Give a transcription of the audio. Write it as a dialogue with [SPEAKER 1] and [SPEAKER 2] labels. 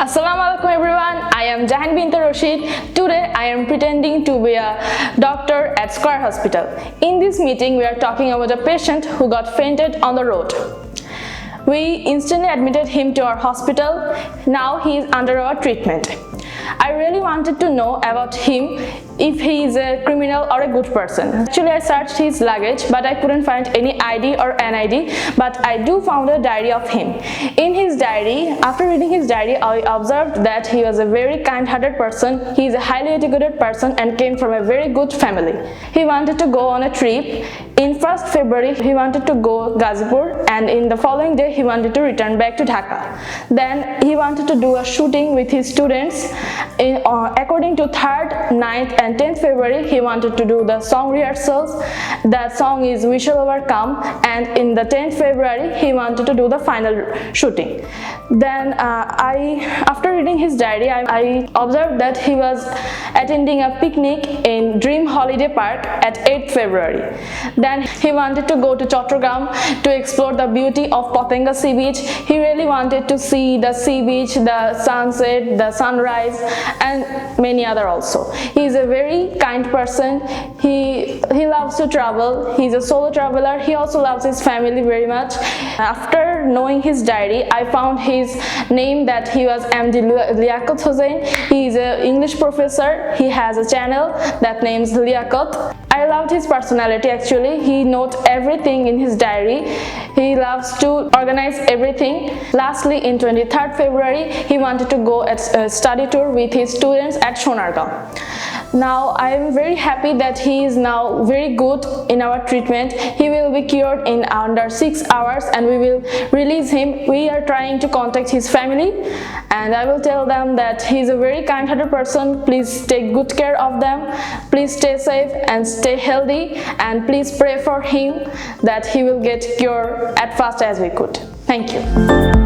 [SPEAKER 1] Assalamu alaikum everyone. I am Jahan Binta Rashid. Today I am pretending to be a doctor at Square Hospital. In this meeting we are talking about a patient who got fainted on the road. We instantly admitted him to our hospital. Now he is under our treatment. I really wanted to know about him, if he is a criminal or a good person. Actually, I searched his luggage, but I couldn't find any ID or NID, but I do found a diary of him. In his diary, after reading his diary, I observed that he was a very kind-hearted person, he is a highly educated person and came from a very good family. He wanted to go on a trip. In 1st February, he wanted to go Gazipur, and in the following day, he wanted to return back to Dhaka. Then he wanted to do a shooting with his students. According to 3rd, 9th and 10th February, he wanted to do the song rehearsals. That song is We Shall Overcome, and in the 10th February, he wanted to do the final shooting. Then after reading his diary, I observed that he was attending a picnic in Dream Holiday Park at 8th February. Then he wanted to go to Chattogram to explore the beauty of Patenga Sea Beach. He really wanted to see the sea beach, the sunset, the sunrise, and many other also. He is a very kind person. He loves to travel. He is a solo traveler. He also loves his family very much. After knowing his diary, I found his name that he was MD Liakat Hussain. He is an English professor. He has a channel that names Liakat. I loved his personality actually. He notes everything in his diary. He loves to organize everything. Lastly, in 23rd February, he wanted to go at a study tour with his students at Sonargaon. Now I am very happy that he is now very good in our treatment. He will be cured in under 6 hours and we will release him. We are trying to contact his family and I will tell them that he is a very kind-hearted person. Please take good care of them. Please stay safe and stay healthy, and please pray for him that he will get cured as fast as we could. Thank you.